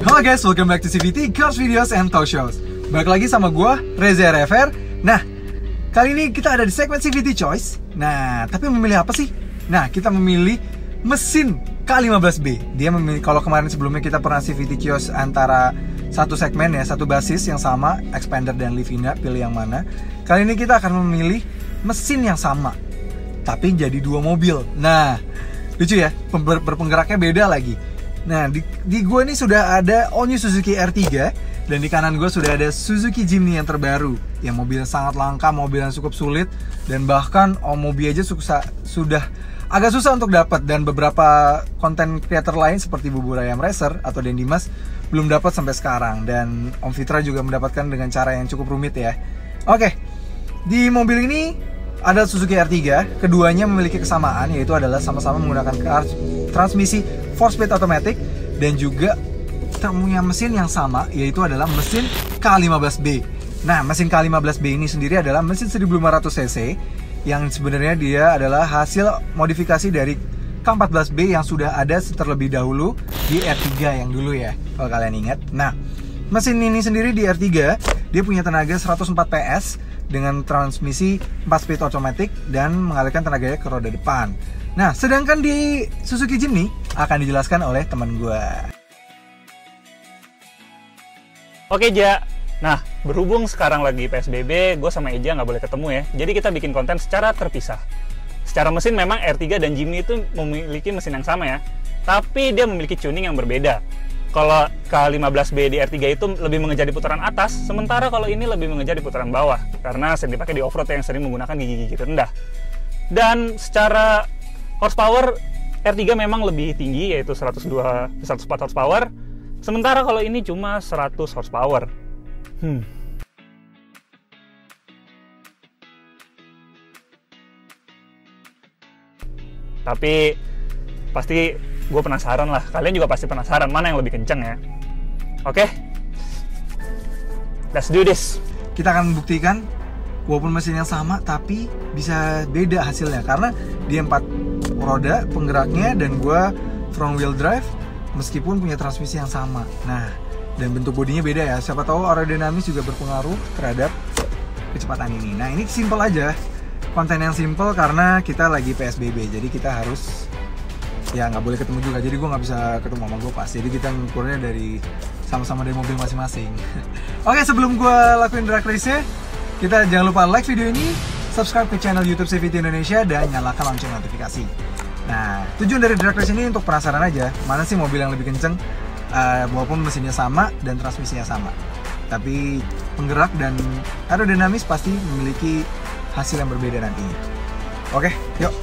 Halo guys, welcome back to CVT Cars Videos and Talk Shows. Balik lagi sama gue, Reza RFR. Nah, kali ini kita ada di segmen CVT Choice. Nah, tapi memilih apa sih? Nah, kita memilih mesin K15B. Dia memilih, kalau kemarin sebelumnya kita pernah CVT Choice antara satu segmen ya, satu basis yang sama, Expander dan Livina, pilih yang mana. Kali ini kita akan memilih mesin yang sama, tapi jadi dua mobil. Nah, lucu ya, berpenggeraknya beda lagi. Nah, di gue ini sudah ada all new Suzuki R3, dan di kanan gue sudah ada Suzuki Jimny yang terbaru, yang mobil sangat langka, mobil yang cukup sulit, dan bahkan mobil aja sudah agak susah untuk dapat, dan beberapa konten creator lain seperti Bubur Ayam Racer atau Den Dimas belum dapat sampai sekarang, dan Om Fitra juga mendapatkan dengan cara yang cukup rumit ya. Oke, di mobil ini ada Suzuki R3, keduanya memiliki kesamaan, yaitu adalah sama-sama menggunakan transmisi 4-speed automatic, dan juga punya mesin yang sama, yaitu adalah mesin K15B. Nah, mesin K15B ini sendiri adalah mesin 1500 cc, yang sebenarnya dia adalah hasil modifikasi dari K14B yang sudah ada terlebih dahulu di R3 yang dulu ya, kalau kalian ingat. Nah, mesin ini sendiri di R3, dia punya tenaga 104 PS, dengan transmisi 4-speed automatic dan mengalirkan tenaganya ke roda depan. Nah, sedangkan di Suzuki Jimny akan dijelaskan oleh teman gue. Oke, Ja. Nah, berhubung sekarang lagi PSBB, gue sama Eja nggak boleh ketemu ya. Jadi kita bikin konten secara terpisah. Secara mesin memang R3 dan Jimny itu memiliki mesin yang sama ya, tapi dia memiliki tuning yang berbeda. Kalau K15B di R3 itu lebih mengejar di putaran atas, sementara kalau ini lebih mengejar di putaran bawah, karena sering dipakai di off-road yang sering menggunakan gigi-gigi rendah. Dan secara horsepower, R3 memang lebih tinggi, yaitu 104 horsepower, sementara kalau ini cuma 100 horsepower. Tapi pasti gue penasaran lah, kalian juga pasti penasaran mana yang lebih kenceng ya. Oke, let's do this. Kita akan membuktikan walaupun mesin yang sama tapi bisa beda hasilnya, karena dia 4 roda penggeraknya dan gue front wheel drive meskipun punya transmisi yang sama. Nah, dan bentuk bodinya beda ya, siapa tahu aerodinamis juga berpengaruh terhadap kecepatan ini. Nah, ini simple aja, konten yang simple karena kita lagi PSBB, jadi kita harus ya nggak boleh ketemu juga, jadi gue nggak bisa ketemu sama gue pas, jadi kita ngukurnya dari sama-sama dari mobil masing-masing. Oke, sebelum gue lakuin drag race-nya, kita jangan lupa like video ini, subscribe ke channel YouTube CVT Indonesia, dan nyalakan lonceng notifikasi. Nah, tujuan dari drag race ini untuk penasaran aja, mana sih mobil yang lebih kenceng, walaupun mesinnya sama dan transmisinya sama, tapi penggerak dan aerodinamis pasti memiliki hasil yang berbeda nantinya. Oke, yuk.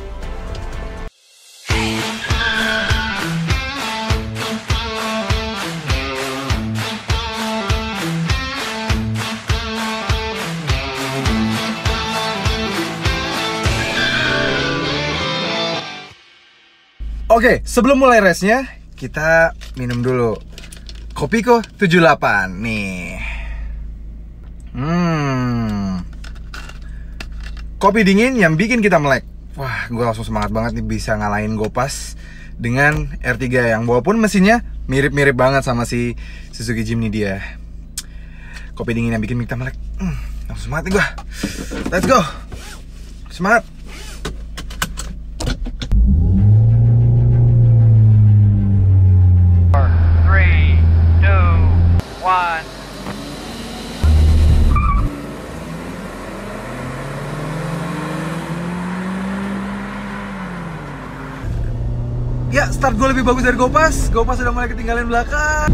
Oke, sebelum mulai race-nya, kita minum dulu Kopiko 78 nih. Kopi dingin yang bikin kita melek. Wah, gue langsung semangat banget nih bisa ngalahin Gopas dengan R3 yang walaupun mesinnya mirip-mirip banget sama si Suzuki Jimny dia. Kopi dingin yang bikin kita melek. Langsung semangat nih gue. Let's go. Semangat. Ya, start gue lebih bagus dari Gopas. Gopas sudah mulai ketinggalan belakang.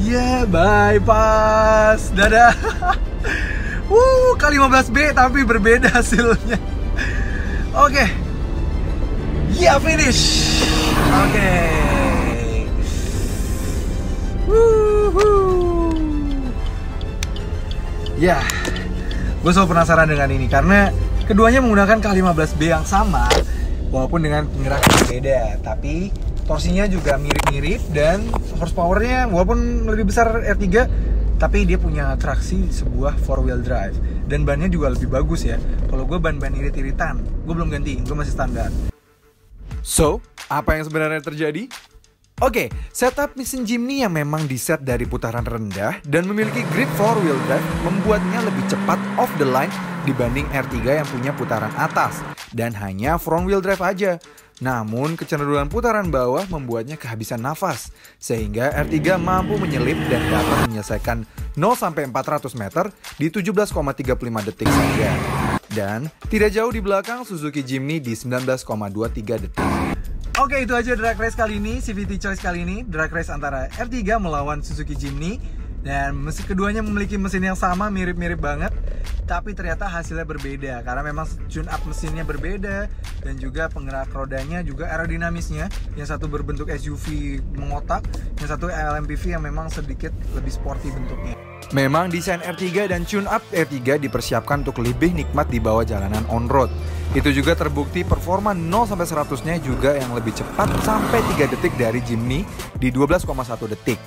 Ya, bypass. Dadah. K15B tapi berbeda hasilnya. Oke. Ya, finish. Oke. Ya, gue selalu penasaran dengan ini karena keduanya menggunakan K15B yang sama, walaupun dengan penggerak yang beda, tapi torsinya juga mirip-mirip dan horsepowernya walaupun lebih besar R3, tapi dia punya traksi sebuah 4-wheel drive dan bannya juga lebih bagus ya. Kalau gue ban-ban irit-iritan, gue belum ganti, gue masih standar. So, Apa yang sebenarnya terjadi? Oke, setup mesin Jimny yang memang diset dari putaran rendah dan memiliki grip 4-wheel drive membuatnya lebih cepat off the line dibanding R3 yang punya putaran atas dan hanya front-wheel drive aja. Namun kecenderungan putaran bawah membuatnya kehabisan nafas, sehingga R3 mampu menyelip dan dapat menyelesaikan 0-400 meter di 17,35 detik saja. Dan tidak jauh di belakang Suzuki Jimny di 19,23 detik. Oke, itu aja drag race kali ini, CVT Choice kali ini. Drag race antara R3 melawan Suzuki Jimny. Dan mesin keduanya memiliki mesin yang sama, mirip-mirip banget. Tapi ternyata hasilnya berbeda, karena memang tune up mesinnya berbeda. Dan juga penggerak rodanya juga aerodinamisnya. Yang satu berbentuk SUV mengotak, yang satu LMPV yang memang sedikit lebih sporty bentuknya. Memang desain R3 dan tune up R3 dipersiapkan untuk lebih nikmat di bawah jalanan on-road. Itu juga terbukti performa 0-100-nya juga yang lebih cepat sampai 3 detik dari Jimny di 12,1 detik.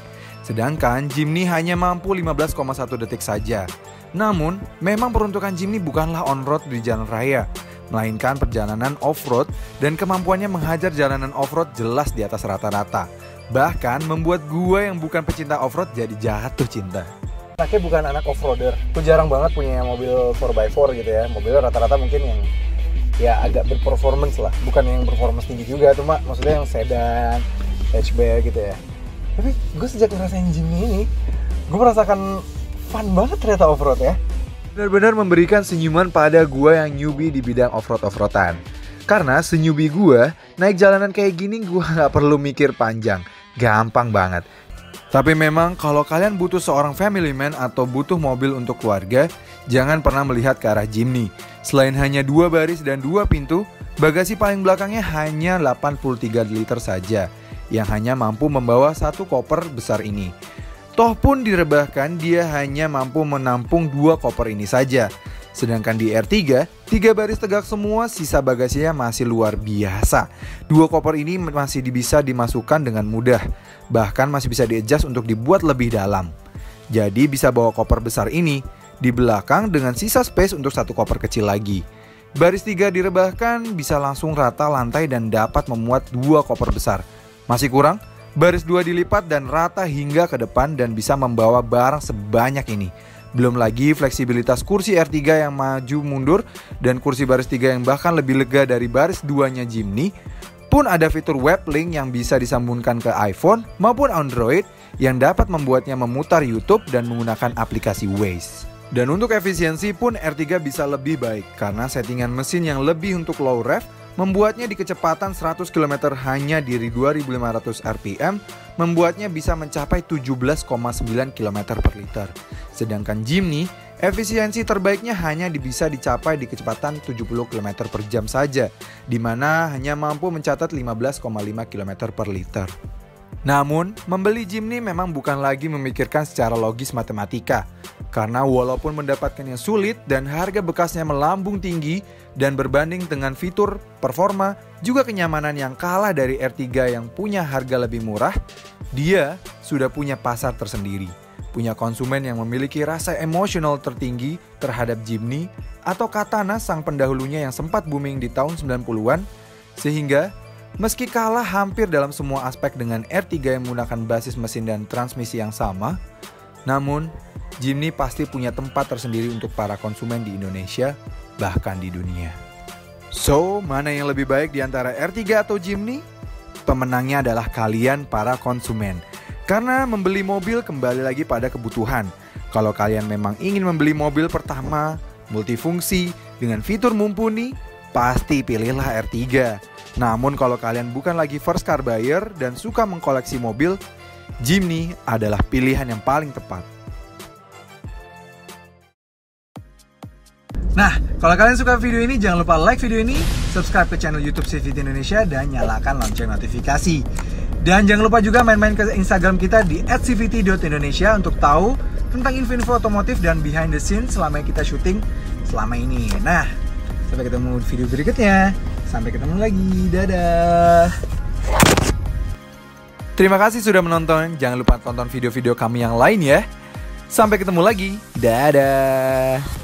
Sedangkan Jimny hanya mampu 15,1 detik saja. Namun, memang peruntukan Jimny bukanlah on-road di jalan raya, melainkan perjalanan off-road dan kemampuannya menghajar jalanan off-road jelas di atas rata-rata. Bahkan membuat gua yang bukan pecinta off-road jadi jatuh cinta. Anaknya bukan anak off-roader. Gue jarang banget punya mobil 4x4 gitu ya. Mobilnya rata-rata mungkin yang ya agak berperformance lah, bukan yang performance tinggi juga, cuma maksudnya yang sedan, hatchback gitu ya. Tapi gue sejak ngerasain Jimny ini, gue merasakan fun banget ternyata off-road ya. Benar-benar memberikan senyuman pada gue yang newbie di bidang off-road-off-roadan. Karena se-newbie gue, naik jalanan kayak gini gue gak perlu mikir panjang, gampang banget. Tapi memang kalau kalian butuh seorang family man atau butuh mobil untuk keluarga, jangan pernah melihat ke arah Jimny. Selain hanya 2 baris dan 2 pintu, bagasi paling belakangnya hanya 83 liter saja, yang hanya mampu membawa 1 koper besar ini. Toh pun direbahkan, dia hanya mampu menampung 2 koper ini saja. Sedangkan di R3, 3 baris tegak semua, sisa bagasinya masih luar biasa. 2 koper ini masih bisa dimasukkan dengan mudah, bahkan masih bisa di-adjust untuk dibuat lebih dalam. Jadi bisa bawa koper besar ini di belakang dengan sisa space untuk 1 koper kecil lagi. Baris 3 direbahkan, bisa langsung rata lantai dan dapat memuat 2 koper besar. Masih kurang? Baris 2 dilipat dan rata hingga ke depan dan bisa membawa barang sebanyak ini. Belum lagi fleksibilitas kursi R3 yang maju mundur dan kursi baris 3 yang bahkan lebih lega dari baris 2-nya Jimny. Pun ada fitur web link yang bisa disambungkan ke iPhone maupun Android yang dapat membuatnya memutar YouTube dan menggunakan aplikasi Waze. Dan untuk efisiensi pun R3 bisa lebih baik karena settingan mesin yang lebih untuk low rev membuatnya di kecepatan 100 km hanya di 2500 rpm, membuatnya bisa mencapai 17,9 km per liter. Sedangkan Jimny, efisiensi terbaiknya hanya bisa dicapai di kecepatan 70 km per jam saja, di mana hanya mampu mencatat 15,5 km per liter. Namun, membeli Jimny memang bukan lagi memikirkan secara logis matematika. Karena walaupun mendapatkannya sulit dan harga bekasnya melambung tinggi dan berbanding dengan fitur, performa, juga kenyamanan yang kalah dari R3 yang punya harga lebih murah, dia sudah punya pasar tersendiri. Punya konsumen yang memiliki rasa emosional tertinggi terhadap Jimny atau Katana sang pendahulunya yang sempat booming di tahun 90-an, sehingga meski kalah hampir dalam semua aspek dengan R3 yang menggunakan basis mesin dan transmisi yang sama, namun Jimny pasti punya tempat tersendiri untuk para konsumen di Indonesia, bahkan di dunia. So, mana yang lebih baik di antara R3 atau Jimny? Pemenangnya adalah kalian para konsumen. Karena membeli mobil kembali lagi pada kebutuhan. Kalau kalian memang ingin membeli mobil pertama, multifungsi, dengan fitur mumpuni, pasti pilihlah R3. Namun kalau kalian bukan lagi first car buyer dan suka mengkoleksi mobil, Jimny adalah pilihan yang paling tepat. Nah, kalau kalian suka video ini, jangan lupa like video ini, subscribe ke channel YouTube CVT Indonesia, dan nyalakan lonceng notifikasi. Dan jangan lupa juga main-main ke Instagram kita di @cvt.indonesia untuk tahu tentang info-info otomotif dan behind the scenes selama kita syuting selama ini. Nah, sampai ketemu di video berikutnya. Sampai ketemu lagi. Dadah. Terima kasih sudah menonton. Jangan lupa tonton video-video kami yang lain ya. Sampai ketemu lagi. Dadah.